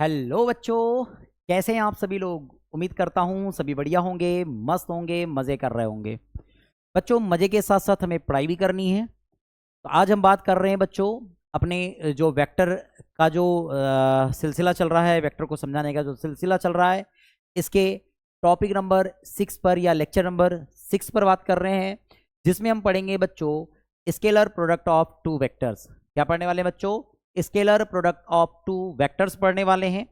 Hello बच्चों, कैसे हैं आप सभी लोग। उम्मीद करता हूँ सभी बढ़िया होंगे, मस्त होंगे, मज़े कर रहे होंगे। बच्चों, मज़े के साथ साथ हमें पढ़ाई भी करनी है। तो आज हम बात कर रहे हैं बच्चों अपने जो वेक्टर का जो सिलसिला चल रहा है, वेक्टर को समझाने का जो सिलसिला चल रहा है, इसके टॉपिक नंबर 6 पर या लेक्चर नंबर 6 पर बात कर रहे हैं, जिसमें हम पढ़ेंगे बच्चों scalar product of two vectors. क्या पढ़ने वाले हैं बच्चों? Scalar product of two vectors पढ़ने वाले हैं।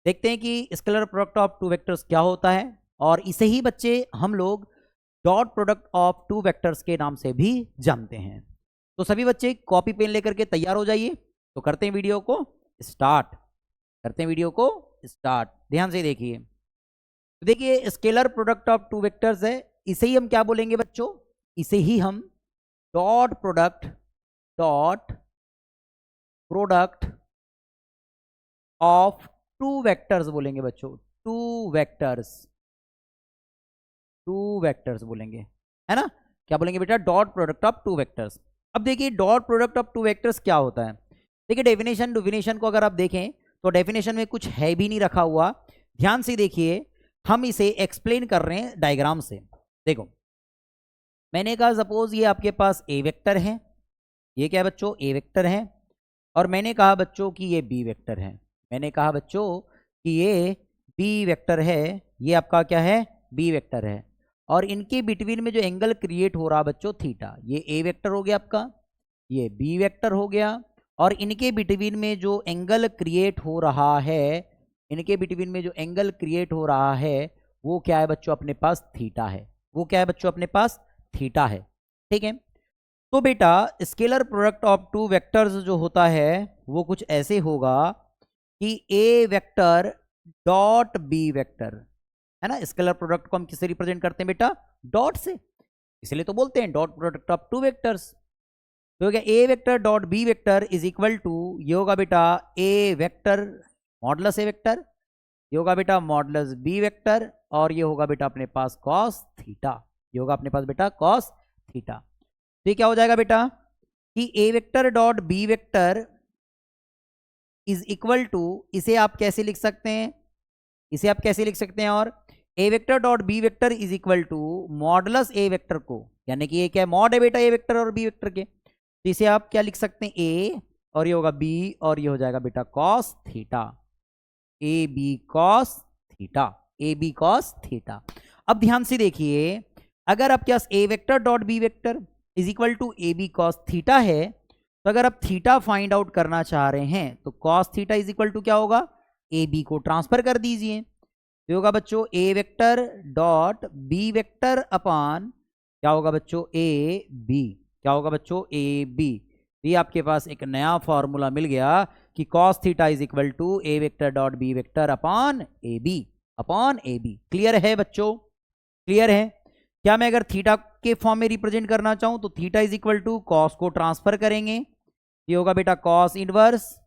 देखते हैं कि scalar product of two vectors क्या होता है, और इसे ही बच्चे हम लोग dot product of two vectors के नाम से भी जानते हैं। तो सभी बच्चे कॉपी पेन लेकर के तैयार हो जाइए। तो करते हैं वीडियो को स्टार्ट, ध्यान से देखिए। तो देखिए, scalar product of two vectors है, इसे ही हम क्या बोलेंगे बच्चों? इसे ही हम dot product of two vectors बोलेंगे बच्चों। टू वेक्टर्स बोलेंगे, है ना? क्या बोलेंगे बेटा? Dot product of two vectors. अब देखिए, dot product of two vectors क्या होता है। देखिए, डेफिनेशन को अगर आप देखें तो डेफिनेशन में कुछ है भी नहीं रखा हुआ। ध्यान से देखिए, हम इसे एक्सप्लेन कर रहे हैं डायग्राम से। देखो, मैंने कहा सपोज ये आपके पास ए वेक्टर है, ये क्या है बच्चों? ए वेक्टर है। और मैंने कहा बच्चों कि ये बी वेक्टर है। बी वेक्टर है, ये आपका क्या है? बी वेक्टर है। और इनके बिटवीन में जो एंगल क्रिएट हो रहा बच्चों थीटा, ये ए वेक्टर हो गया आपका, ये बी वेक्टर हो गया। और इनके बिटवीन में जो एंगल क्रिएट हो रहा है, वो क्या है बच्चों? अपने पास थीटा है। ठीक है। तो बेटा, scalar product of two vectors जो होता है वो कुछ ऐसे होगा कि A vector dot B vector, है ना? स्केलर प्रोडक्ट को हम किससे रिप्रेजेंट करते हैं बेटा? डॉट से, इसलिए तो बोलते हैं dot product of two vectors. तो क्या A vector dot B vector is equal to, ये होगा बेटा A vector modulus A vector, ये होगा बेटा मॉडुलस बी वेक्टर, और ये होगा बेटा अपने पास कॉस थीटा। तो ये क्या हो जाएगा बेटा कि A vector dot B vector is equal to, इसे आप कैसे लिख सकते हैं? और A vector dot B vector is equal to modulus A vector को, यानी कि ये क्या है? मॉड है बेटा ए वेक्टर और बी वेक्टर के। तो इसे आप क्या लिख सकते हैं? ए, और ये होगा बी, और ये हो जाएगा बेटा cos theta. A B cos theta. अब ध्यान से देखिए, अगर आपके पास A vector dot B vector is equal to A B cos theta है, तो अगर आप थीटा फाइंड आउट करना चाह रहे हैं तो cos theta is equal to क्या होगा? ए बी को ट्रांसफर कर दीजिए, तो होगा बच्चों A vector dot B vector upon क्या होगा बच्चों? A B. ये आपके पास एक नया फॉर्मूला मिल गया कि cos theta is equal to A vector dot B vector upon A B. Clear है बच्चों? क्लियर है? क्या मैं अगर थीटा के फॉर्म में रिप्रेजेंट करना चाहूं तो theta is equal to cos को ट्रांसफर करेंगे, ये होगा बेटा cos inverse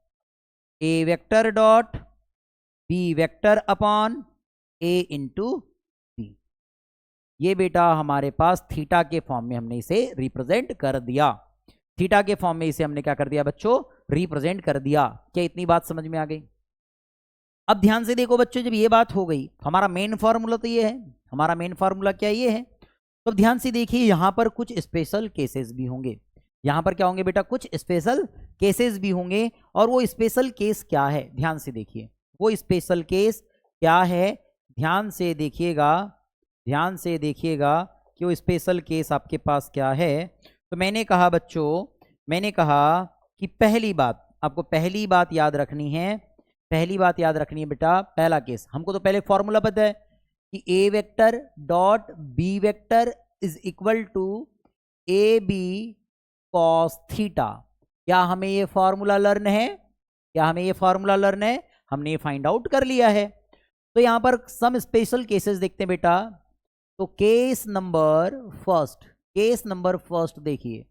A vector dot B vector upon A into B. ये बेटा हमारे पास थीटा के फॉर्म में हमने इसे रिप्रेजेंट कर दिया। क्या कर दिया बच्चों? रिप्रेजेंट कर दिया। क्या इतनी बात समझ में आ गई? अब ध्यान से देखो बच्चों, जब ये बात हो गई, हमारा मेन फॉर्मूला तो ये है। हमारा मेन फॉर्मूला क्या ये है? तो ध्यान से देखिए, यहां पर कुछ स्पेशल केसेस भी होंगे। यहां पर क्या होंगे बेटा? कुछ स्पेशल केसेस भी होंगे। और वो स्पेशल केस क्या है? ध्यान से देखिए, वो स्पेशल केस क्या है? ध्यान से देखिएगा कि वो स्पेशल केस आपके पास क्या है। तो मैंने कहा बच्चों, कि आपको पहली बात याद रखनी है बेटा। पहला केस हमको तो पहले फॉर्मूला पता है कि A vector dot B vector is equal to A B cos theta. क्या हमें ये फॉर्मूला लर्न है? हमने ये फाइंड आउट कर लिया है। तो यहां पर सम स्पेशल केसेस देखते हैं बेटा। तो केस नंबर फर्स्ट देखिए।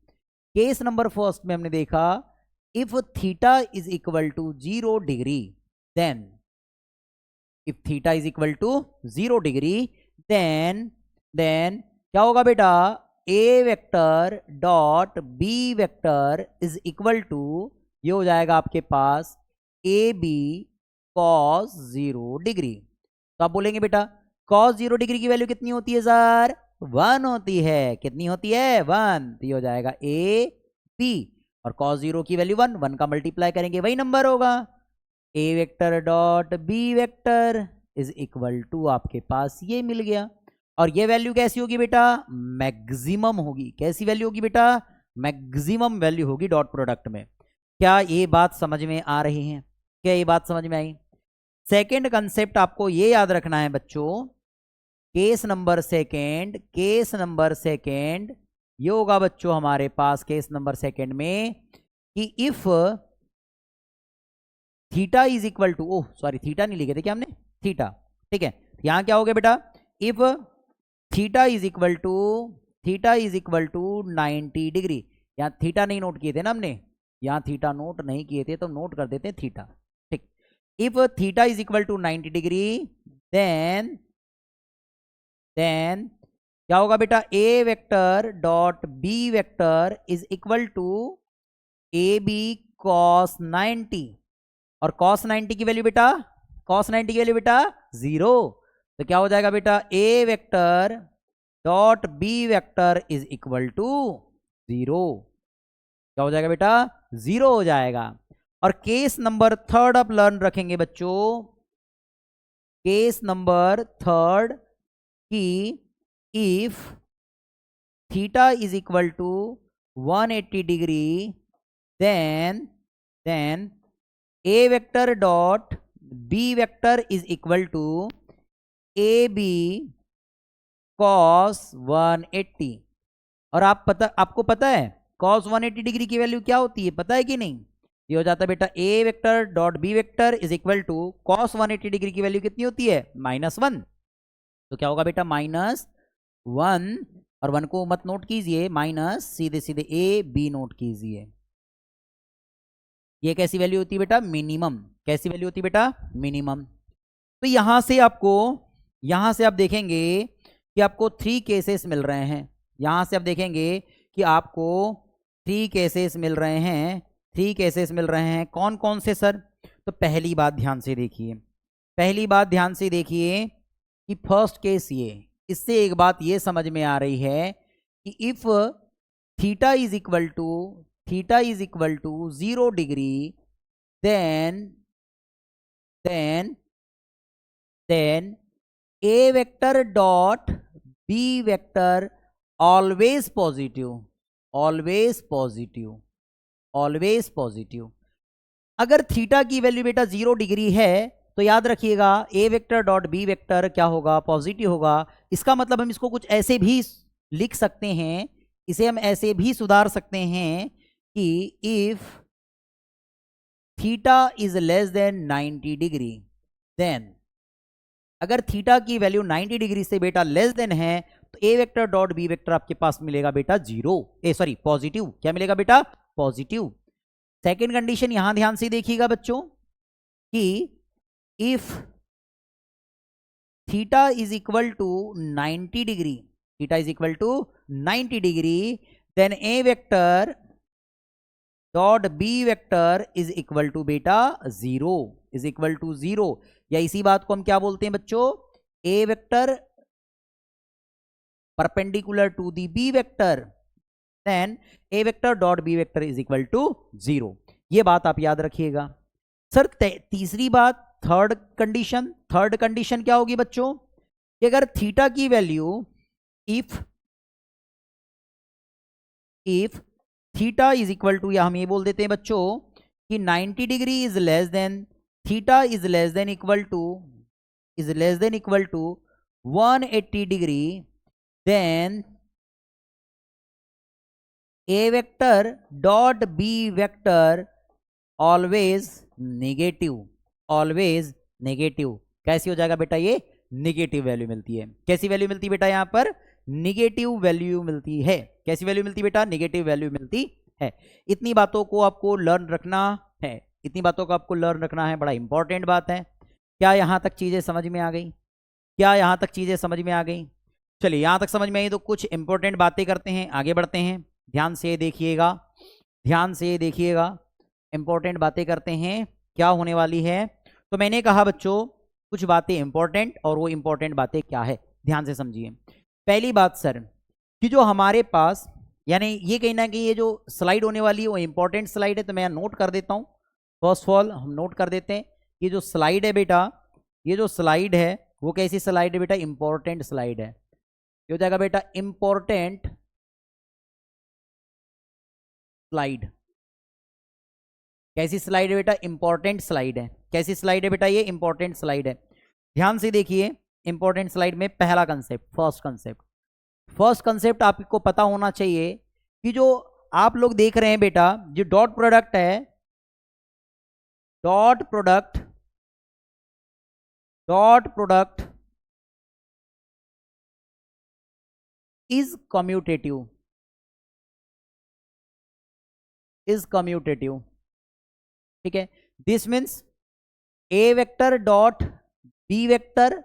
केस नंबर फर्स्ट में हमने देखा, if theta is equal to 0 degree, then क्या होगा बेटा? A vector dot B vector is equal to, ये हो जाएगा आपके पास ए बी cos 0 डिग्री। तो आप बोलेंगे बेटा cos 0 डिग्री की वैल्यू कितनी होती है सर? 1 होती है। कितनी होती है? 1। तो ये हो जाएगा ए बी, और cos 0 की वैल्यू 1, 1 का मल्टीप्लाई करेंगे वही नंबर होगा। A vector dot B vector is equal to आपके पास ये मिल गया। और ये वैल्यू कैसी होगी बेटा? मैक्सिमम होगी। कैसी वैल्यू होगी बेटा? मैक्सिमम वैल्यू होगी डॉट प्रोडक्ट में। क्या ये बात समझ में आ रही है? क्या ये बात समझ में आई? सेकेंड कंसेप्ट आपको ये याद रखना है बच्चों, केस नंबर सेकेंड ये होगा बच्चों हमारे पास केस नंबर सेकेंड में कि if theta is equal to, oh sorry theta नहीं लिखे थे क्या हमने? थीटा, ठीक है। यहां क्या हो गया बेटा? If theta is equal to 90 degree. यहां थीटा नहीं नोट किए थे ना हमने, यहां थीटा नोट नहीं किए थे तो नोट कर देते हैं थीटा, ठीक। If theta is equal to 90 degree then क्या होगा बेटा? A vector dot B vector is equal to A B cos 90, और कॉस 90 की वैल्यू बेटा, कॉस 90 की वैल्यू बेटा 0। तो क्या हो जाएगा बेटा? A vector dot B vector is equal to 0। क्या हो जाएगा बेटा? 0 हो जाएगा। और केस नंबर थर्ड आप लर्न रखेंगे बच्चों, केस नंबर थर्ड कि if theta is equal to 180 degree then A vector dot B vector is equal to A B cos 180। और आपको पता है कॉस 180 डिग्री की वैल्यू क्या होती है? पता है कि नहीं? ये हो जाता है बेटा A vector dot B vector is equal to cos 180 degree की वैल्यू कितनी होती है? -1। तो क्या होगा बेटा? -1, और 1 को मत नोट कीजिए, माइनस सीधे सीधे ए बी नोट कीजिए। ये कैसी वैल्यू होती है बेटा? मिनिमम। कैसी वैल्यू होती है बेटा? मिनिमम। तो यहां से आप देखेंगे कि आपको 3 केसेस मिल रहे हैं। यहां से आप देखेंगे कि आपको 3 केसेस मिल रहे हैं। 3 केसेस मिल रहे हैं। कौन कौन से सर? तो पहली बात ध्यान से देखिए कि फर्स्ट केस ये, इससे एक बात ये समझ में आ रही है कि if theta is equal to 0 degree then A vector dot B vector always positive. अगर थीटा की वैल्यू बेटा 0 डिग्री है तो याद रखिएगा A vector dot B vector क्या होगा? पॉजिटिव होगा। इसका मतलब हम इसको कुछ ऐसे भी लिख सकते हैं, इसे हम ऐसे भी सुधार सकते हैं कि if theta is less than 90 degree then, अगर थीटा की वैल्यू 90 डिग्री से बेटा लेस देन है तो A vector dot B vector आपके पास मिलेगा बेटा पॉजिटिव। क्या मिलेगा बेटा? पॉजिटिव। सेकेंड कंडीशन यहां ध्यान से देखिएगा बच्चों कि if theta is equal to 90 degree then A vector dot B vector is equal to बेटा 0, या इसी बात को हम क्या बोलते हैं बच्चों? A vector perpendicular to the B vector then A vector dot B vector is equal to 0। ये बात आप याद रखिएगा। सर तीसरी बात, थर्ड कंडीशन क्या होगी बच्चों? कि अगर थीटा की value if theta is equal to, या हम ये बोल देते हैं बच्चों कि 90 degree is less than, theta is less than equal to 180 degree then A vector dot B vector always negative. कैसी हो जाएगा बेटा? ये नेगेटिव वैल्यू मिलती है। कैसी वैल्यू मिलती है बेटा? यहां पर नेगेटिव वैल्यू मिलती है। कैसी वैल्यू मिलती है बेटा? नेगेटिव वैल्यू मिलती है। इतनी बातों को आपको लर्न रखना है, बड़ा इंपॉर्टेंट बात है। क्या यहां तक चीजें समझ में आ गई? चलिए यहां तक समझ में आई तो कुछ इंपॉर्टेंट बातें करते हैं, आगे बढ़ते हैं। ध्यान से देखिएगा, इंपॉर्टेंट बातें करते हैं। क्या होने वाली है? तो मैंने कहा बच्चों कुछ बातें इंपॉर्टेंट, और वो इंपॉर्टेंट बातें क्या है ध्यान से समझिए। पहली बात सर कि जो हमारे पास, यानी ये कहीं ना कहीं ये जो स्लाइड होने वाली है वो इंपॉर्टेंट स्लाइड है, तो मैं यहाँ नोट कर देता हूँ। फर्स्ट ऑफ ऑल हम नोट कर देते हैं कि जो स्लाइड है बेटा, ये जो स्लाइड है वो कैसी स्लाइड है बेटा, इंपॉर्टेंट स्लाइड है। ये हो जाएगा बेटा इंपॉर्टेंट स्लाइड। कैसी स्लाइड है बेटा, इंपॉर्टेंट स्लाइड है। कैसी स्लाइड है बेटा, ये इंपॉर्टेंट स्लाइड है। ध्यान से देखिए, इंपॉर्टेंट स्लाइड में पहला कंसेप्ट, फर्स्ट कंसेप्ट आपको पता होना चाहिए कि जो आप लोग देख रहे हैं बेटा, जो डॉट प्रोडक्ट है, डॉट प्रोडक्ट इज कम्यूटेटिव, ठीक है। This means A vector dot B vector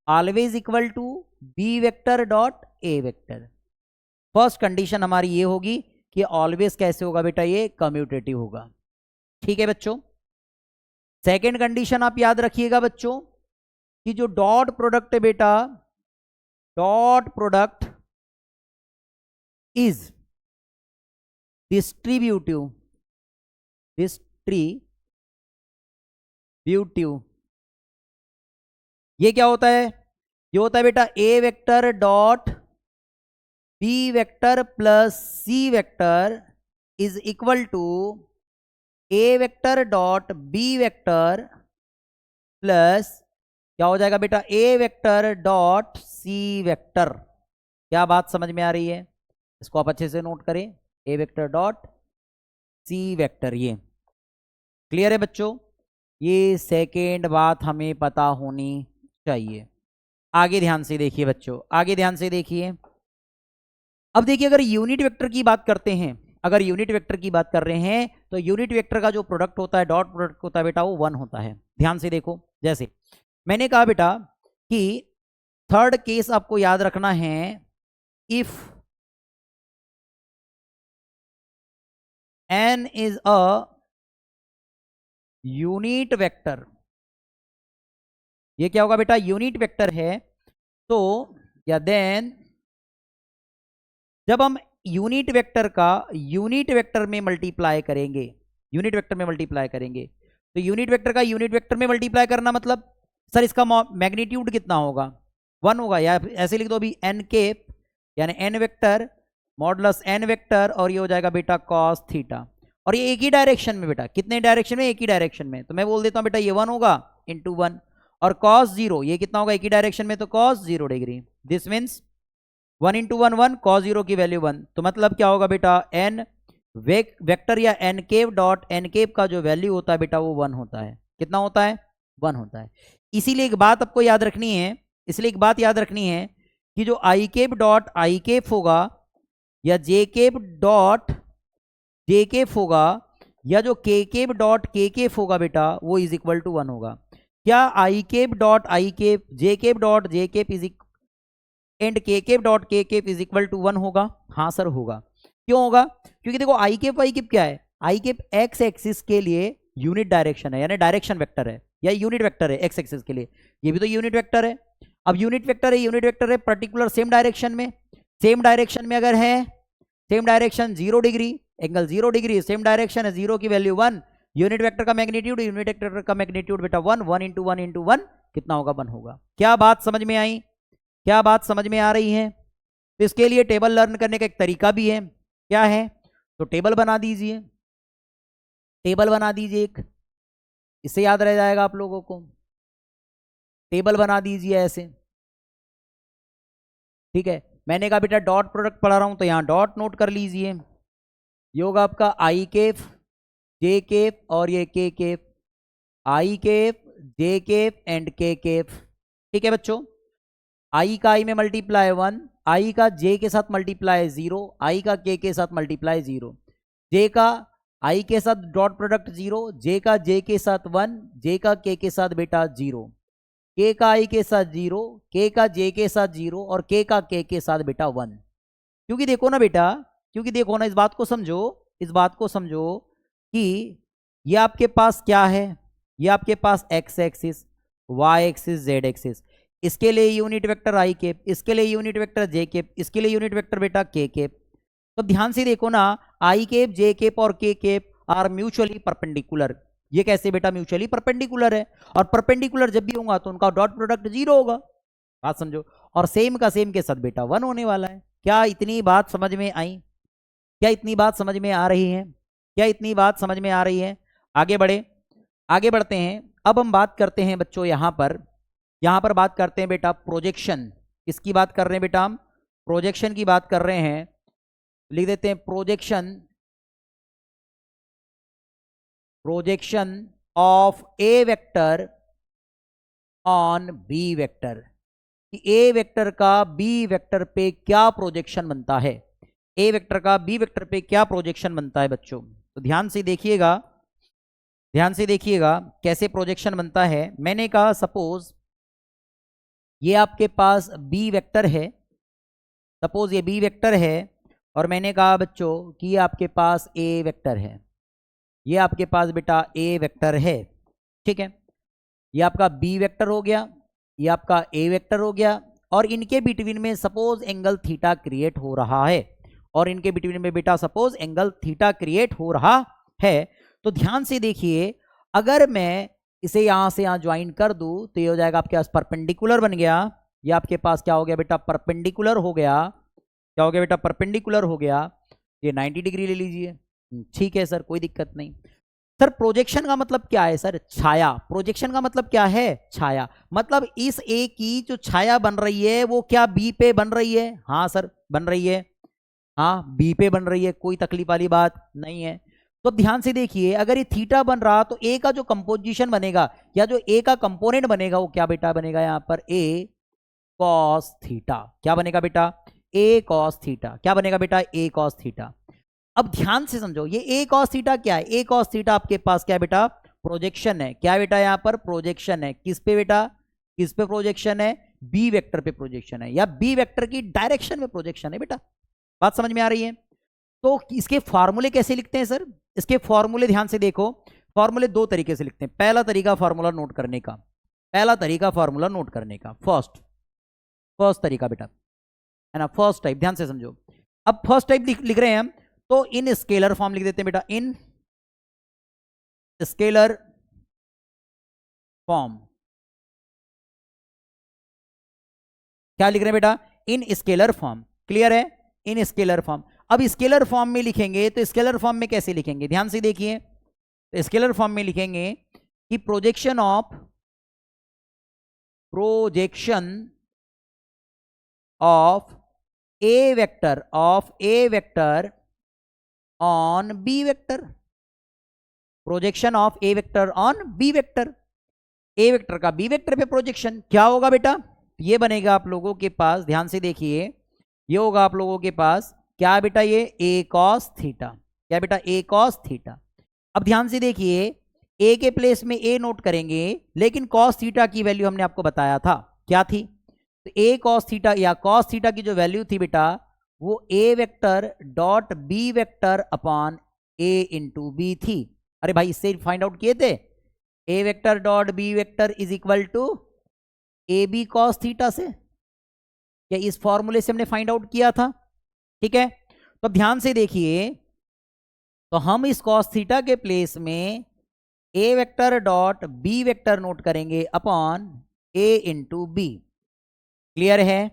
always equal to B vector dot A vector. First condition हमारी ये होगी कि ऑलवेज कैसे होगा बेटा, ये कम्यूटेटिव होगा, ठीक है बच्चों। सेकेंड कंडीशन आप याद रखिएगा बच्चों कि जो डॉट प्रोडक्ट है बेटा, डॉट प्रोडक्ट इज डिस्ट्रीब्यूटिव, ये क्या होता है, ये होता है बेटा A vector dot B vector plus C vector is equal to A vector dot B vector plus क्या हो जाएगा बेटा, A vector dot C vector. क्या बात समझ में आ रही है, इसको आप अच्छे से नोट करें, ए वेक्टर डॉट सी वेक्टर। ये क्लियर है बच्चों, ये सेकेंड बात हमें पता होनी चाहिए। आगे ध्यान से देखिए बच्चों, आगे ध्यान से देखिए। अब देखिए अगर यूनिट वेक्टर की बात करते हैं, अगर यूनिट वेक्टर की बात कर रहे हैं तो यूनिट वेक्टर का जो प्रोडक्ट होता है, डॉट प्रोडक्ट होता है बेटा, वो 1 होता है। ध्यान से देखो, जैसे मैंने कहा बेटा कि थर्ड केस आपको याद रखना है, if n is a unit vector, ये क्या होगा बेटा, यूनिट वेक्टर है। तो या देन जब हम यूनिट वेक्टर का यूनिट वेक्टर में मल्टीप्लाई करेंगे, यूनिट वेक्टर में मल्टीप्लाई करेंगे, तो यूनिट वेक्टर का यूनिट वेक्टर में मल्टीप्लाई करना मतलब सर इसका मैग्नीट्यूड कितना होगा, 1 होगा। या ऐसे लिख दो अभी एन केप, यानी N vector modulus N vector, और ये हो जाएगा बेटा कॉस थीटा। और ये एक ही डायरेक्शन में बेटा, कितने डायरेक्शन में, एक ही डायरेक्शन में, तो मैं बोल देता हूं बेटा ये 1 होगा इंटू 1। और कॉस 0 ये कितना होगा, एक ही डायरेक्शन में, तो cos 0 degree. This means 1 into 1 1, cos 0 की वैल्यू 1। तो मतलब क्या होगा बेटा, एन वेक्टर या N cap dot N cap का जो वैल्यू होता है बेटा वो 1 होता है। कितना होता है, 1 होता है। इसीलिए एक बात आपको याद रखनी है, इसलिए एक बात याद रखनी है कि जो I cap dot I cap होगा, या J cap dot J cap होगा, या जो के केप डॉट के केप होगा बेटा, वो इज इक्वल टू 1 होगा। क्या I cap dot I cap, J cap dot J cap is and K cap dot K cap is equal to 1 होगा? हाँ सर होगा। क्यों होगा? क्योंकि देखो आई केप वाई केप क्या है, आई केप एक्स एक्सिस के लिए यूनिट डायरेक्शन है, यानी डायरेक्शन वेक्टर है, या यूनिट वेक्टर है एक्स एक्सिस के लिए, ये भी तो यूनिट वेक्टर है। अब यूनिट वेक्टर है, यूनिट वेक्टर है पर्टिकुलर सेम डायरेक्शन में, सेम डायरेक्शन में अगर है, same direction 0 degree, angle 0 degree, same direction है, 0 की वैल्यू 1, यूनिट वेक्टर का मैग्नीट्यूड, यूनिट वेक्टर का मैग्नीट्यूड बेटा 1, 1 इंटू 1 इंटू 1 कितना होगा, 1 होगा। क्या बात समझ में आई? क्या बात समझ में आ रही है? तो इसके लिए टेबल लर्न करने का एक तरीका भी है। क्या है? तो टेबल बना दीजिए, टेबल बना दीजिए एक, इससे याद रह जाएगा आप लोगों को। टेबल बना दीजिए ऐसे, ठीक है। मैंने कहा बेटा डॉट प्रोडक्ट पढ़ा रहा हूं तो यहां डॉट नोट कर लीजिए। ये होगा आपका आई केप, जे केप और ये K cap, I cap, J cap and K cap, ठीक है बच्चों। आई का आई में मल्टीप्लाई 1, आई का जे के साथ मल्टीप्लाई 0, आई का के साथ मल्टीप्लाई 0, जे का आई के साथ डॉट प्रोडक्ट 0, जे का जे के साथ 1, जे का के साथ बेटा 0, के का आई के साथ 0, के का जे के साथ 0 और के का के साथ बेटा 1। क्योंकि देखो ना बेटा, क्योंकि देखो ना, इस बात को समझो, इस बात को समझो कि ये आपके पास क्या है, ये आपके पास X axis, Y axis, Z axis, इसके लिए यूनिट वेक्टर आई कैप, इसके लिए यूनिट वेक्टर जे कैप, इसके लिए यूनिट वेक्टर बेटा के कैप। तो ध्यान से देखो ना, आई कैप, जे कैप और के कैप आर म्यूचुअली परपेंडिकुलर। ये कैसे बेटा म्यूचुअली परपेंडिकुलर है, और परपेंडिकुलर जब भी होगा तो उनका डॉट प्रोडक्ट 0 होगा, बात समझो। और सेम का सेम के साथ बेटा 1 होने वाला है। क्या इतनी बात समझ में आई? क्या इतनी बात समझ में आ रही है? क्या इतनी बात समझ में आ रही है? आगे बढ़े, आगे बढ़ते हैं। अब हम बात करते हैं बच्चों यहां पर बात करते हैं बेटा प्रोजेक्शन। किसकी बात कर रहे हैं बेटा हम? प्रोजेक्शन की बात कर रहे हैं। लिख देते हैं projection of A vector on B vector, कि ए वेक्टर का बी वेक्टर पे क्या प्रोजेक्शन बनता है, ए वेक्टर का बी वेक्टर पे क्या प्रोजेक्शन बनता है बच्चों। तो ध्यान से देखिएगा, ध्यान से देखिएगा कैसे प्रोजेक्शन बनता है। मैंने कहा सपोज ये आपके पास बी वेक्टर है, सपोज ये बी वेक्टर है, और मैंने कहा बच्चों कि ये आपके पास ए वेक्टर है, ये आपके पास बेटा ए वेक्टर है, ठीक है। ये आपका बी वेक्टर हो गया, ये आपका ए वेक्टर हो गया, और इनके बिटवीन में सपोज एंगल थीटा क्रिएट हो रहा है, और इनके बिटवीन में बेटा सपोज एंगल थीटा क्रिएट हो रहा है। तो ध्यान से देखिए, अगर मैं इसे यहां से यहां ज्वाइन कर दूं तो ये हो जाएगा आपके पास परपेंडिकुलर बन गया। ये आपके पास क्या हो गया बेटा? परपेंडिकुलर हो गया। क्या हो गया बेटा? परपेंडिकुलर हो गया। ये 90 डिग्री ले लीजिए, ठीक है सर, कोई दिक्कत नहीं। सर प्रोजेक्शन का मतलब क्या है? सर छाया। प्रोजेक्शन का मतलब क्या है? छाया। मतलब इस ए की जो छाया बन रही है वो क्या बी पे बन रही है? हाँ सर बन रही है, हाँ बी पे बन रही है, कोई तकलीफ वाली बात नहीं है। तो ध्यान से देखिए, अगर ये थीटा बन रहा तो ए का जो कंपोजिशन बनेगा या जो ए का कंपोनेंट बनेगा वो क्या बेटा बनेगा? यहां पर ए कॉस थीटा। क्या बनेगा बेटा? ए कॉस थीटा। क्या बनेगा बेटा? ए कॉस थीटा। अब ध्यान से समझो, ये ए कॉस थीटा क्या है? ए कॉस थीटा आपके पास क्या है बेटा? प्रोजेक्शन है। क्या बेटा? यहां पर प्रोजेक्शन है। किस पे बेटा? किस पे प्रोजेक्शन है? बी वेक्टर पे प्रोजेक्शन है, या बी वेक्टर की डायरेक्शन में प्रोजेक्शन है बेटा। बात समझ में आ रही है? तो इसके फॉर्मूले कैसे लिखते हैं सर? इसके फॉर्मूले ध्यान से देखो, फॉर्मूले दो तरीके से लिखते हैं। पहला तरीका फॉर्मूला नोट करने का, पहला तरीका फॉर्मूला नोट करने का, फर्स्ट तरीका बेटा है ना, फर्स्ट टाइप, ध्यान से समझो। अब फर्स्ट टाइप लिख रहे हैं हम, तो इन स्केलर फॉर्म लिख देते हैं बेटा, इन स्केलर फॉर्म। क्या लिख रहे हैं बेटा? इन स्केलर फॉर्म। क्लियर है? इन स्केलर फॉर्म। अब स्केलर फॉर्म में लिखेंगे तो स्केलर फॉर्म में कैसे लिखेंगे? ध्यान से देखिए, तो स्केलर फॉर्म में लिखेंगे कि projection of A vector on B vector, projection of A vector on B vector, A vector का बी वेक्टर पे प्रोजेक्शन क्या होगा बेटा? ये बनेगा आप लोगों के पास, ध्यान से देखिए, ये होगा आप लोगों के पास क्या बेटा? ये ए कॉस थीटा। क्या बेटा? ए कॉस थीटा। अब ध्यान से देखिए, ए के प्लेस में ए नोट करेंगे, लेकिन कॉस थीटा की वैल्यू हमने आपको बताया था क्या थी? तो ए कॉस थीटा या कॉस थीटा की जो वैल्यू थी बेटा, वो A vector dot B vector upon A into B थी। अरे भाई इससे फाइंड आउट किए थे, A vector dot B vector is equal to A B cos theta से, या इस फॉर्मूले से हमने फाइंड आउट किया था, ठीक है। तो ध्यान से देखिए, तो हम इस कॉस थीटा के प्लेस में A vector dot B vector note करेंगे upon A into B. Clear है?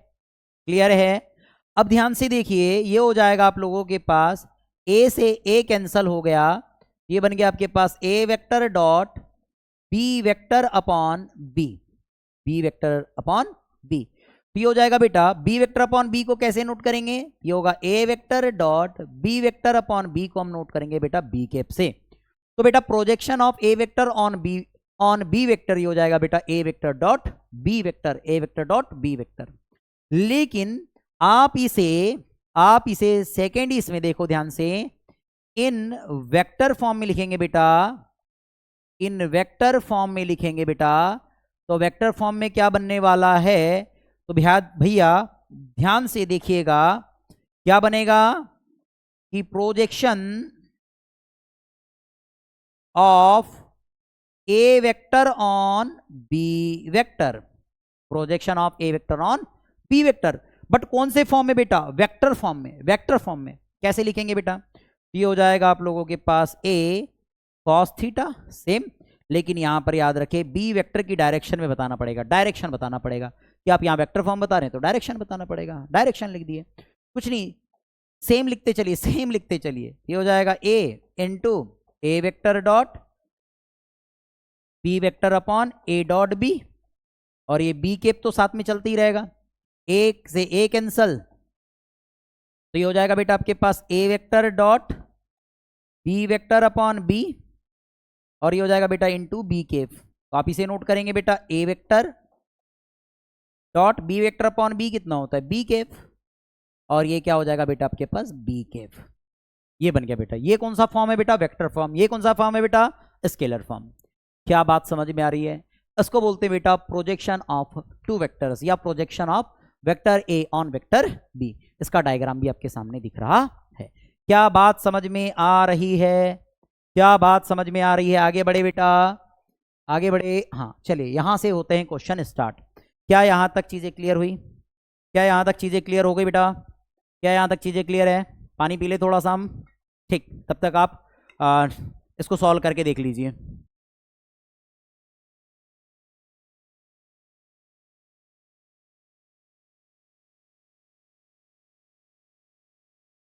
क्लियर है? अब ध्यान से देखिए, ये हो जाएगा आप लोगों के पास, ए से ए कैंसल हो गया, ये बन गया आपके पास A vector dot B vector upon B, B vector upon B. तो ये हो जाएगा बेटा, बी वेक्टर अपॉन बी को कैसे नोट करेंगे? ये होगा A vector dot B vector upon B को हम नोट करेंगे बेटा बी कैप से। तो बेटा projection of A vector on B vector ये हो जाएगा बेटा A vector dot B vector, A vector dot B vector. लेकिन आप इसे सेकेंड इसमें देखो ध्यान से, इन वेक्टर फॉर्म में लिखेंगे बेटा, इन वेक्टर फॉर्म में लिखेंगे बेटा। तो वेक्टर फॉर्म में क्या बनने वाला है? तो भैया ध्यान से देखिएगा, क्या बनेगा कि projection of A vector on B vector, projection of A vector on B vector, but कौन से फॉर्म में बेटा, वेक्टर फॉर्म में, वेक्टर फॉर्म में। कैसे लिखेंगे बेटा, ये हो जाएगा आप लोगों के पास ए कॉस थीटा, सेम, लेकिन यहां पर याद रखें बी वेक्टर की डायरेक्शन में बताना पड़ेगा, डायरेक्शन बताना पड़ेगा कि आप यहां वेक्टर फॉर्म बता रहे हैं तो डायरेक्शन बताना पड़ेगा, डायरेक्शन लिख दिए, कुछ नहीं, सेम लिखते चलिए, सेम लिखते चलिए। ये हो जाएगा A into A vector dot B vector upon A dot B, और ये बी केप तो साथ में चलते ही रहेगा, एक से ए कैंसल, तो ये हो जाएगा बेटा आपके पास A vector dot B vector upon B, और ये हो जाएगा बेटा इनटू बी केफ। तो आप इसे नोट करेंगे बेटा, A vector dot B vector upon B कितना होता है बी केफ, और ये क्या हो जाएगा बेटा आपके पास बी केफ। ये बन गया बेटा, ये कौन सा फॉर्म है बेटा, वेक्टर फॉर्म। ये कौन सा फॉर्म है बेटा, स्केलर फॉर्म। क्या बात समझ में आ रही है, इसको बोलते हैं बेटा प्रोजेक्शन ऑफ टू वेक्टर्स, या projection of vector A on vector B. इसका डायग्राम भी आपके सामने दिख रहा है। क्या बात समझ में आ रही है, क्या बात समझ में आ रही है, आगे बढ़े बेटा, आगे बढ़े। हाँ चलिए यहां से होते हैं क्वेश्चन स्टार्ट। क्या यहां तक चीजें क्लियर हुई, क्या यहां तक चीजें क्लियर हो गई बेटा, क्या यहां तक चीजें क्लियर है, पानी पी ले थोड़ा सा हम, ठीक, तब तक आप इसको सॉल्व करके देख लीजिए।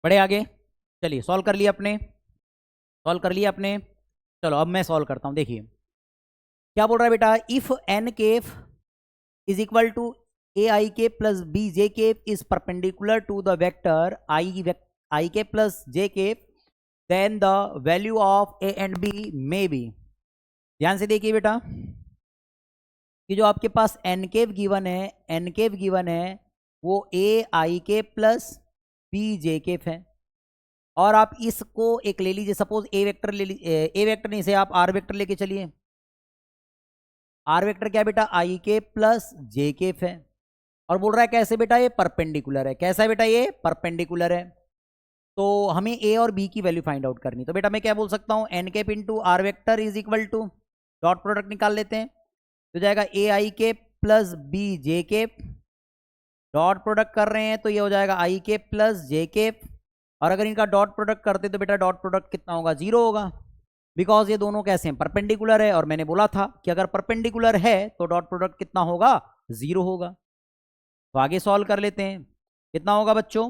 बढ़े आगे, चलिए सॉल्व कर लिया आपने, सॉल्व कर लिया आपने, चलो अब मैं सॉल्व करता हूं। देखिए क्या बोल रहा है बेटा, if N cap is equal to A I के plus B J cap is perpendicular to the vector I के plus J cap, then the value of A and B may be. ध्यान से देखिए बेटा कि जो आपके पास एन केफ गिवन है, एन केफ गिवन है वो ए आई के प्लस बी जे केफ है, और आप इसको एक ले लीजिए, सपोज ए वेक्टर ले लीजिए, ए वेक्टर नहीं से आप आर वेक्टर लेके चलिए। आर वेक्टर क्या बेटा, आई के प्लस जे केफ है, और बोल रहा है कैसे बेटा, ये परपेंडिकुलर है। कैसा है बेटा, ये परपेंडिकुलर है। तो हमें ए और बी की वैल्यू फाइंड आउट करनी, तो बेटा मैं क्या बोल सकता हूं, N cap into R vector is equal to, dot product निकाल लेते हैं, तो जाएगा ए आई के plus B J cap, dot product कर रहे हैं तो ये हो जाएगा आई के प्लस जे केप, और अगर इनका डॉट प्रोडक्ट करते तो बेटा डॉट प्रोडक्ट कितना होगा, जीरो होगा, बिकॉज ये दोनों कैसे हैं, परपेंडिकुलर है, और मैंने बोला था कि अगर परपेंडिकुलर है तो डॉट प्रोडक्ट कितना होगा, जीरो होगा। तो आगे सॉल्व कर लेते हैं, कितना होगा बच्चों,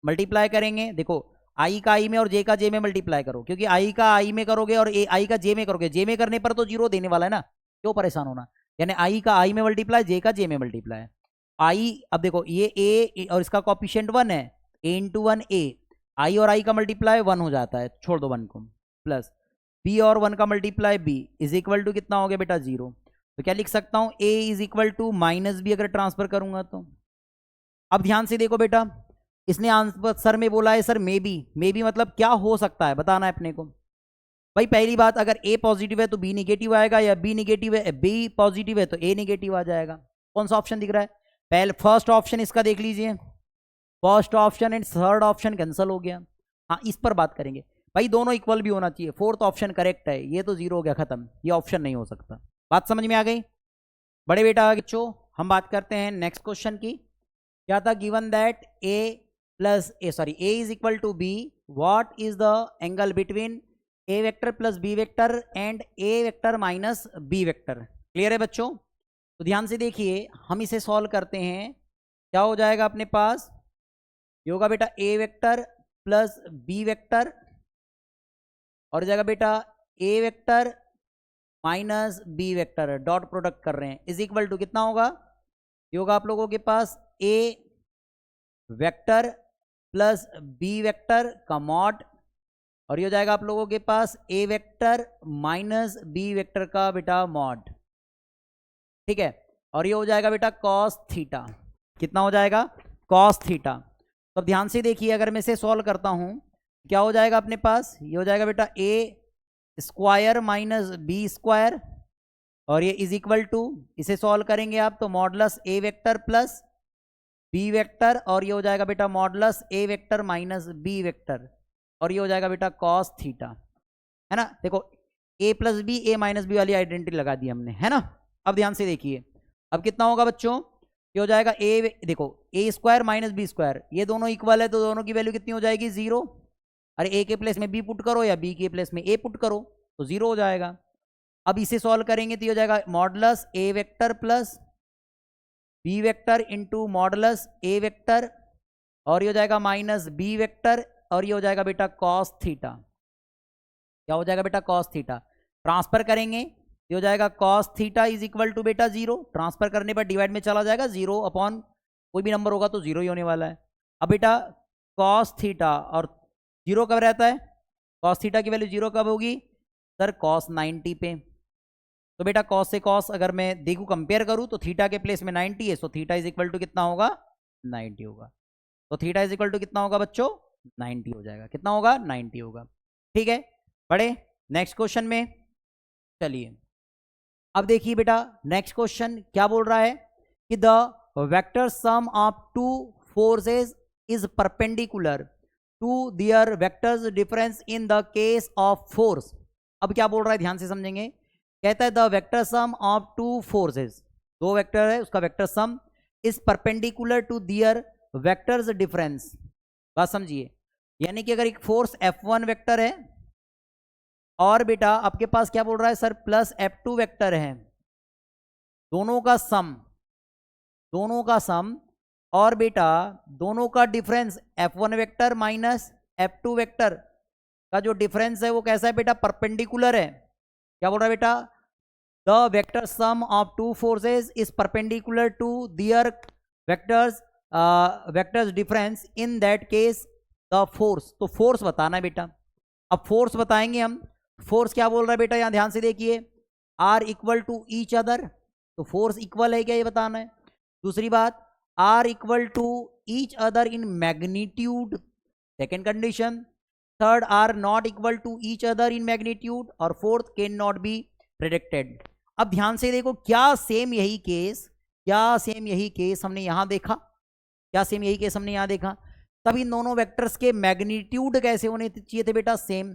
मल्टीप्लाई करेंगे, देखो आई का आई में और जे का जे में मल्टीप्लाई करो, क्योंकि आई का आई में करोगे और ए आई का जे में करोगे, जे में करने पर तो जीरो देने वाला है ना, क्यों परेशान होना, यानी आई का आई में मल्टीप्लाई, जे का जे में मल्टीप्लाई। आई, अब देखो ये ए और इसका कॉफिशिएंट 1 है, ए इंटू 1 ए, आई और आई का मल्टीप्लाई 1 हो जाता है, छोड़ दो 1 को, प्लस बी और 1 का multiply B is equal to कितना हो गया बेटा, जीरो। तो क्या लिख सकता हूं, A is equal to minus B, अगर ट्रांसफर करूंगा तो। अब ध्यान से देखो बेटा, इसने आंसर में बोला है सर मे बी मतलब क्या हो सकता है बताना है अपने को। भाई पहली बात, अगर ए पॉजिटिव है तो बी निगेटिव आएगा, या बी निगेटिव है, बी पॉजिटिव है तो ए निगेटिव आ जाएगा। कौन सा ऑप्शन दिख रहा है, पहले फर्स्ट ऑप्शन इसका देख लीजिए, first option and third option cancel हो गया। हाँ इस पर बात करेंगे, भाई दोनों इक्वल भी होना चाहिए, फोर्थ ऑप्शन करेक्ट है, ये तो जीरो हो गया, खत्म, ये ऑप्शन नहीं हो सकता। बात समझ में आ गई, बड़े बेटा बच्चों हम बात करते हैं नेक्स्ट क्वेश्चन की। क्या था, given that A plus A is equal to B, what is the angle between A vector plus B vector and A vector minus B vector. Clear है बच्चों, तो ध्यान से देखिए हम इसे सॉल्व करते हैं, क्या हो जाएगा अपने पास, ये होगा बेटा A vector plus B vector, और जाएगा बेटा A vector minus B vector, dot product कर रहे हैं, इज इक्वल टू कितना होगा, ये होगा आप लोगों के पास A vector plus B vector का मॉड, और ये हो जाएगा आप लोगों के पास A vector minus B vector का बेटा मॉड, ठीक है, और ये हो जाएगा बेटा कॉस थीटा, कितना हो जाएगा, कॉस थीटा। तो ध्यान से देखिए, अगर मैं इसे सॉल्व करता हूं क्या हो जाएगा अपने पास, ये हो जाएगा बेटा ए स्क्वायर माइनस बी स्क्वायर, और ये इज इक्वल टू, इसे सॉल्व करेंगे आप तो modulus A vector plus B vector, और ये हो जाएगा बेटा modulus A vector minus B vector, और ये हो जाएगा बेटा कॉस थीटा, है ना। देखो ए प्लस बी ए माइनस बी वाली आइडेंटिटी लगा दी हमने, है ना। अब ध्यान से देखिए, अब कितना होगा बच्चों, ये हो जाएगा ए, देखो ए स्क्वायर माइनस बी स्क्वायर, ये दोनों इक्वल है तो दोनों की वैल्यू कितनी हो जाएगी, 0। अरे ए के प्लेस में बी पुट करो या बी के प्लेस में ए पुट करो तो 0 हो जाएगा। अब इसे सॉल्व करेंगे तो ये हो जाएगा modulus A vector plus B vector into modulus A vector, और ये हो जाएगा माइनस बी वेक्टर, और ये हो जाएगा बेटा कॉस थीटा। क्या हो जाएगा बेटा, कॉस थीटा। ट्रांसफर करेंगे ये हो जाएगा cos theta is equal to बेटा 0, ट्रांसफर करने पर डिवाइड में चला जाएगा 0 अपॉन कोई भी नंबर होगा तो 0 ही होने वाला है। अब बेटा कॉस थीटा, और 0 कब रहता है, कॉस थीटा की वैल्यू 0 कब होगी सर, कॉस 90 पे। तो बेटा कॉस से कॉस अगर मैं देखूं कंपेयर करूं तो थीटा के प्लेस में 90 है, so theta is equal to कितना होगा, 90 होगा। तो थीटा इज इक्वल टू कितना होगा बच्चों, 90 हो जाएगा। कितना होगा, 90 होगा। ठीक है, पढ़े नेक्स्ट क्वेश्चन में। चलिए अब देखिए बेटा नेक्स्ट क्वेश्चन क्या बोल रहा है कि the vector sum of two forces is perpendicular to their vectors difference in the case of force. अब क्या बोल रहा है, ध्यान से समझेंगे। कहता है the vector sum of two forces, दो वेक्टर है उसका vector sum is perpendicular to their vectors difference. बात समझिए, यानी कि अगर एक फोर्स F1 वेक्टर है और बेटा आपके पास क्या बोल रहा है सर, प्लस F2 वेक्टर है, दोनों का सम, दोनों का सम, और बेटा दोनों का difference F1 vector minus F2 vector का जो डिफरेंस है वो कैसा है बेटा, परपेंडिकुलर है। क्या बोल रहा है बेटा, the vector sum of two forces is perpendicular to their vectors vectors difference in that case the force. तो फोर्स बताना है बेटा। अब फोर्स बताएंगे हम, फोर्स क्या बोल रहा है बेटा, यहां ध्यान से देखिए, are equal to each other, तो फोर्स इक्वल है क्या ये बताना है। दूसरी बात, are equal to each other in magnitude, second condition. Third, are not equal to each other in magnitude, और fourth, can not be predicted. अब ध्यान से देखो, क्या सेम यही केस, क्या सेम यही केस हमने यहां देखा, क्या सेम यही केस हमने यहां देखा। तब इन दोनों वेक्टर्स के मैग्नीट्यूड कैसे होने चाहिए थे बेटा, सेम।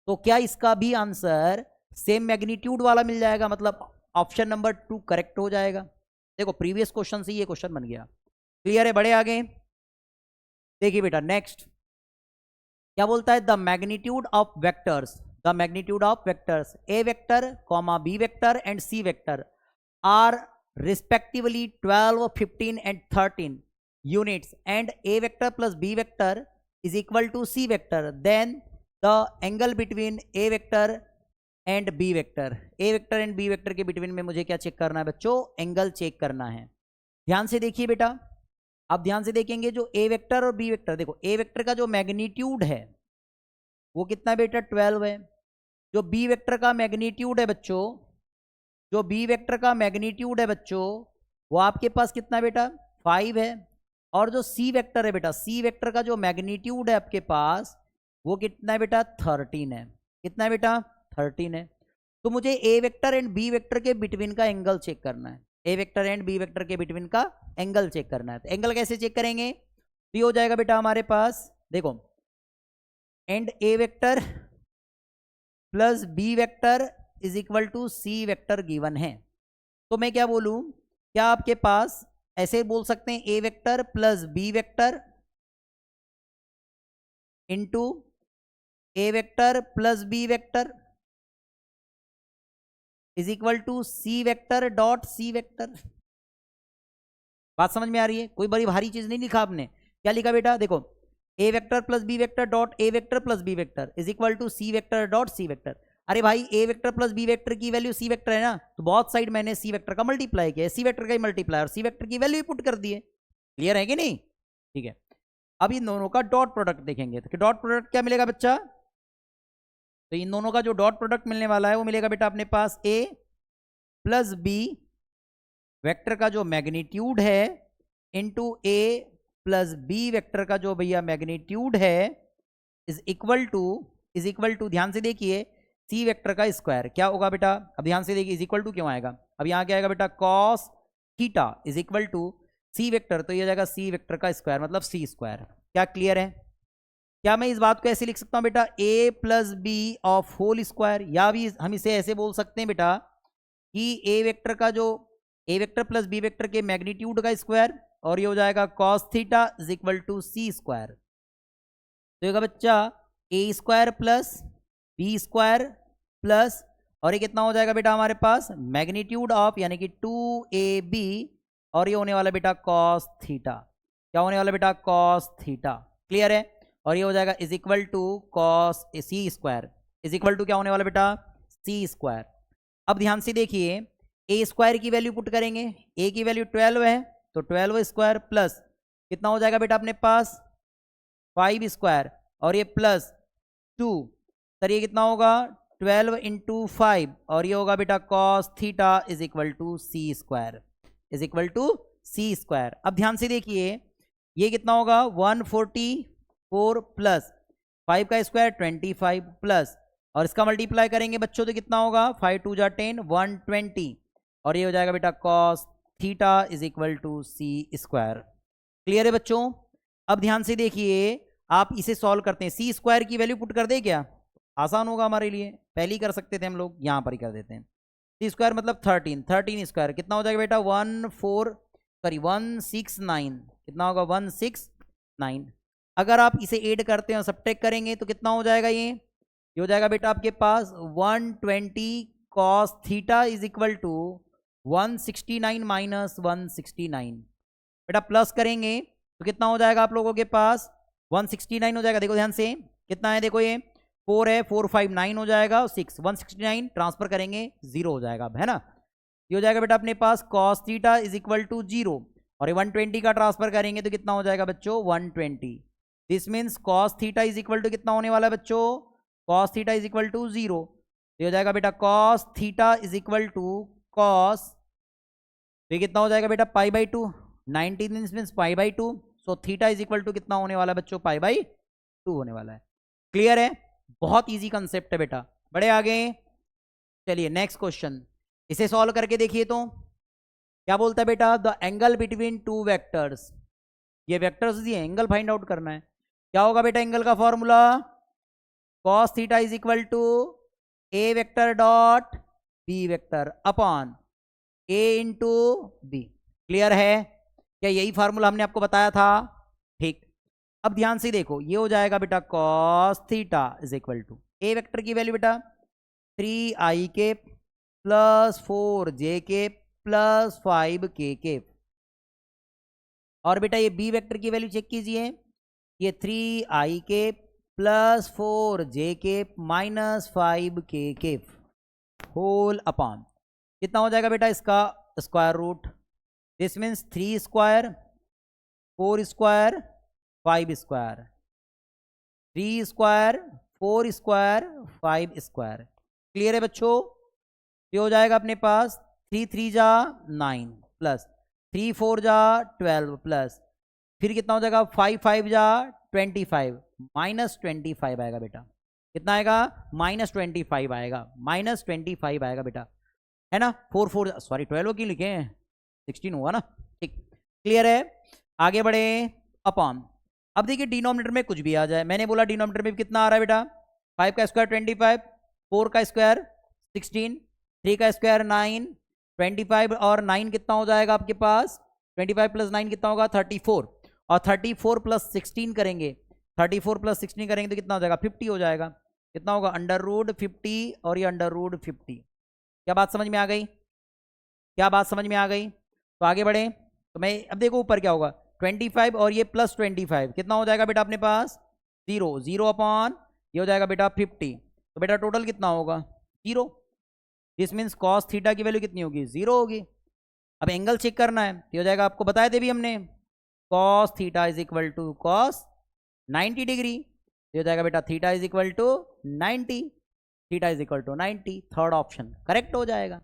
तो क्या इसका भी आंसर सेम मैग्नीट्यूड वाला मिल जाएगा, मतलब ऑप्शन नंबर 2 करेक्ट हो जाएगा। देखो प्रीवियस क्वेश्चन से ये क्वेश्चन बन गया, क्लियर है, बड़े आगे। देखिए बेटा नेक्स्ट क्या बोलता है, the magnitude of vectors, the magnitude of vectors A vector comma B vector and C vector are respectively 12, 15 and 13 units and a vector plus b vector is equal to c vector, then the angle between a vector and b vector, a vector and b vector के between में मुझे क्या check करना है बच्चों, angle check करना है। ध्यान से देखिए बेटा, अब ध्यान से देखेंगे जो a वेक्टर और b वेक्टर, देखो a वेक्टर का जो मैग्नीट्यूड है वो कितना है बेटा, 12 है। जो b वेक्टर का मैग्नीट्यूड है बच्चों, जो b वेक्टर का मैग्नीट्यूड है बच्चों वो आपके पास कितना बेटा, 5 है। और जो सी वेक्टर है बेटा, सी वेक्टर का जो मैग्नीट्यूड है आपके पास वो कितना है बेटा, 13 है। कितना है बेटा, 13 है। तो मुझे ए वेक्टर एंड बी वेक्टर के बिटवीन का एंगल चेक करना है, A vector and B vector के बिटवीन का एंगल चेक करना है। तो एंगल कैसे चेक करेंगे, तो ये हो जाएगा बेटा हमारे पास, देखो and A vector plus B vector is equal to C vector given है। तो मैं क्या बोलूं, क्या आपके पास ऐसे बोल सकते हैं, A vector plus B vector into A vector plus B vector is equal to C vector dot C vector. बात समझ में आ रही है, कोई बड़ी भारी चीज नहीं लिखा आपने। क्या लिखा बेटा, देखो A vector plus B vector dot A vector plus B vector is equal to C vector dot C vector. अरे भाई A vector plus B vector की वैल्यू सी वेक्टर है ना, तो बहुत साइड मैंने सी वेक्टर का मल्टीप्लाई किया, सी वेक्टर का ही मल्टीप्लाई और सी वेक्टर की वैल्यू पुट कर दी है। क्लियर है कि नहीं, ठीक है। अब इन दोनों का डॉट प्रोडक्ट देखेंगे, तो डॉट प्रोडक्ट क्या मिलेगा बच्चा, तो इन दोनों का जो डॉट प्रोडक्ट मिलने वाला है वो मिलेगा बेटा अपने पास ए प्लस बी वेक्टर का जो मैग्नीट्यूड है इंटू ए प्लस बी वेक्टर का जो भैया मैग्नीट्यूड है इज इक्वल टू ध्यान से देखिए सी वेक्टर का स्क्वायर। क्या होगा बेटा, अब ध्यान से देखिए, इज इक्वल टू क्यों आएगा, अब यहाँ क्या आएगा बेटा, cos theta is equal to C vector, तो ये जाएगा सी वेक्टर का स्क्वायर मतलब सी स्क्वायर। क्या क्लियर है, क्या मैं इस बात को ऐसे लिख सकता हूं बेटा, a plus B of whole square, या भी हम इसे ऐसे बोल सकते हैं बेटा कि ए वेक्टर का जो A vector plus B vector के मैग्नीट्यूड का स्क्वायर, और ये हो जाएगा cos theta is equal to C square. तो ये बच्चा A square plus B square plus, और ये कितना हो जाएगा बेटा हमारे पास मैग्नीट्यूड ऑफ, यानी कि 2ab, और ये होने वाला बेटा कॉस थीटा। क्या होने वाला बेटा, कॉस थीटा। क्लियर है। और ये हो जाएगा is equal to cos C square, is equal to क्या होने वाला बेटा, सी स्क्वायर। अब ध्यान से देखिए, ए स्क्वायर की वैल्यू पुट करेंगे, ए की वैल्यू 12 है, तो 12 स्क्वायर प्लस कितना हो जाएगा बेटा अपने पास 5 स्क्वायर, और ये प्लस 2, सर ये कितना होगा 12 इंटू 5, और ये होगा बेटा cos theta is equal to C square, is equal to C square. अब ध्यान से देखिए, ये कितना होगा 144 प्लस 5 का स्क्वायर 25 प्लस, और इसका मल्टीप्लाई करेंगे बच्चों तो कितना होगा 5 2 जा 10 120, और ये हो जाएगा बेटा cos theta is equal to C square. Clear है बच्चों। अब ध्यान से देखिए, आप इसे सॉल्व करते हैं, सी स्क्वायर की वैल्यू पुट कर दे, क्या आसान होगा हमारे लिए, पहले ही कर सकते थे हम लोग, यहाँ पर ही कर देते हैं। सी स्क्वायर मतलब 13 स्क्वायर कितना हो जाएगा बेटा 169, कितना होगा 169। अगर आप इसे ऐड करते हैं और सब्ट्रैक्ट करेंगे तो कितना हो जाएगा, ये हो जाएगा बेटा आपके पास 120 cos theta is equal to 169 minus 169। बेटा प्लस करेंगे तो कितना हो जाएगा आप लोगों के पास 169 हो जाएगा। देखो ध्यान से कितना है, देखो ये 4 है, 4 5 9 हो जाएगा, 6 169 ट्रांसफर करेंगे 0 हो जाएगा, है ना। ये हो जाएगा बेटा अपने पास cos theta is equal to 0, और ये 120 का ट्रांसफर करेंगे तो कितना हो जाएगा बच्चों 120। This means cos theta is equal to कितना होने वाला है बच्चों, cos theta is equal to 0। ये हो जाएगा बेटा cos theta is equal to cos, तो ये कितना हो जाएगा बेटा pi by 2, 90 means pi by 2, so theta is equal to कितना होने वाला है बच्चों पाई बाई 2 होने वाला है। क्लियर है, बहुत इजी कंसेप्ट है बेटा। बड़े आगे चलिए नेक्स्ट क्वेश्चन, इसे सॉल्व करके देखिए तो क्या बोलता है बेटा, the angle between two vectors, ये वेक्टर्स दिए एंगल फाइंड आउट करना है। क्या होगा बेटा एंगल का formula, cos theta is equal to A vector dot B vector upon A into B. Clear है, क्या यही फार्मूला हमने आपको बताया था, ठीक। अब ध्यान से देखो, ये हो जाएगा बेटा cos theta is equal to A vector की वैल्यू बेटा 3i के प्लस 4j के प्लस 5k के, और बेटा ये बी वेक्टर की वैल्यू चेक कीजिए, ये 3i के प्लस 4j के माइनस 5k के होल अपॉन कितना हो जाएगा बेटा इसका square root. This means 3 square 4 square 5 square, 3 square 4 square 5 square. Clear है बच्चों। ये हो जाएगा अपने पास 3 3 जा 9 प्लस 3 4 जा 12 प्लस फिर कितना हो जाएगा 5 5 जा 25 माइनस 25 आएगा बेटा, कितना आएगा -25 आएगा, -25 आएगा बेटा, है ना। 4 4 सॉरी 12 की लिखे हैं 16 हुआ ना, ठीक। क्लियर है, आगे बढ़े अपॉन। अब देखिए डिनोमिनेटर में कुछ भी आ जाए, मैंने बोला डिनोमिनेटर में कितना आ रहा है बेटा 5 का स्क्वायर 25, 4 का स्क्वायर 16, 3 का स्क्वायर 9, 25 और 9 कितना हो जाएगा आपके पास 25 प्लस 9 कितना होगा 34, और 34 प्लस 16 करेंगे, 34 प्लस 16 करेंगे तो कितना हो जाएगा 50 हो जाएगा, कितना होगा √50 और ये √50। क्या बात समझ में आ गई, क्या बात समझ में आ गई। तो आगे बढ़े, तो मैं अब देखो ऊपर क्या होगा 25 और ये प्लस 25 कितना हो जाएगा बेटा अपने पास 0 0 अपॉन ये हो जाएगा बेटा 50, तो बेटा टोटल कितना होगा 0। दिस मीन्स कॉस थीटा की वैल्यू कितनी होगी 0 होगी। अब एंगल चेक करना है, ये हो जाएगा आपको बताए थे भी हमने, cos theta is equal to cos 90 degree, ये हो जाएगा बेटा theta is equal to 90, theta is equal to 90, third option correct हो जाएगा।